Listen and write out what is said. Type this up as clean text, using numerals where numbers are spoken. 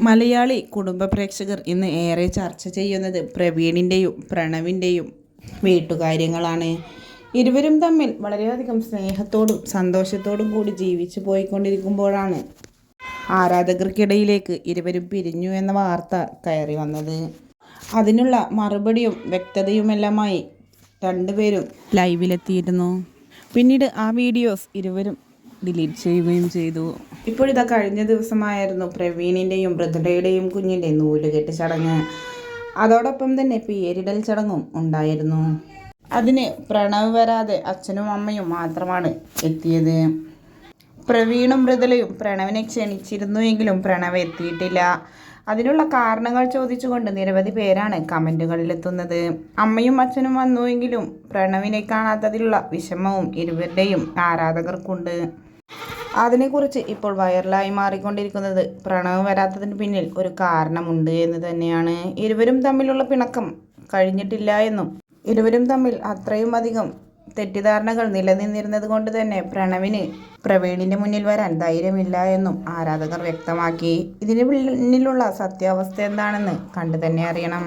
മലയാളി കുടുംബ പ്രേക്ഷകർ ഇന്ന് ഏറെ ചർച്ച ചെയ്യുന്നത് പ്രവീണിൻ്റെയും പ്രണവിൻ്റെയും വീട്ടുകാര്യങ്ങളാണ്. ഇരുവരും തമ്മിൽ വളരെയധികം സ്നേഹത്തോടും സന്തോഷത്തോടും കൂടി ജീവിച്ചു പോയിക്കൊണ്ടിരിക്കുമ്പോഴാണ് ആരാധകർക്കിടയിലേക്ക് ഇരുവരും പിരിഞ്ഞു എന്ന വാർത്ത കയറി വന്നത്. അതിനുള്ള മറുപടിയും വ്യക്തതയുമെല്ലാമായി രണ്ടുപേരും ലൈവിലെത്തിയിരുന്നു. പിന്നീട് ആ വീഡിയോസ് ഇരുവരും ഡിലീറ്റ് ചെയ്യുകയും ചെയ്തു. ഇപ്പോഴിതാ കഴിഞ്ഞ ദിവസമായിരുന്നു പ്രവീണിൻ്റെയും മൃദുലയുടെയും കുഞ്ഞിൻ്റെ നൂലുകെട്ട് ചടങ്ങ്. അതോടൊപ്പം തന്നെ പേരിടൽ ചടങ്ങും ഉണ്ടായിരുന്നു. അതിന് പ്രണവ് വരാതെ അച്ഛനും അമ്മയും മാത്രമാണ് എത്തിയത്. പ്രവീണും മൃദുലയും പ്രണവിനെ ക്ഷണിച്ചിരുന്നുവെങ്കിലും പ്രണവ് എത്തിയിട്ടില്ല. അതിനുള്ള കാരണങ്ങൾ ചോദിച്ചുകൊണ്ട് നിരവധി പേരാണ് കമൻറ്റുകളിലെത്തുന്നത്. അമ്മയും അച്ഛനും വന്നുവെങ്കിലും പ്രണവിനെ കാണാത്തതിലുള്ള വിഷമവും ഇരുവരുടെയും ആരാധകർക്കുണ്ട്. അതിനെക്കുറിച്ച് ഇപ്പോൾ വൈറലായി മാറിക്കൊണ്ടിരിക്കുന്നത് പ്രണവ് വരാത്തതിന് പിന്നിൽ ഒരു കാരണമുണ്ട് എന്ന് തന്നെയാണ്. ഇരുവരും തമ്മിലുള്ള പിണക്കം കഴിഞ്ഞിട്ടില്ല എന്നും ഇരുവരും തമ്മിൽ അത്രയും അധികം തെറ്റിദ്ധാരണകൾ നിലനിന്നിരുന്നത് കൊണ്ട് തന്നെ പ്രണവിന് പ്രവീണിൻ്റെ മുന്നിൽ വരാൻ ധൈര്യമില്ല എന്നും ആരാധകർ വ്യക്തമാക്കി. ഇതിന് പിന്നിലുള്ള സത്യാവസ്ഥ എന്താണെന്ന് കണ്ടു തന്നെ അറിയണം.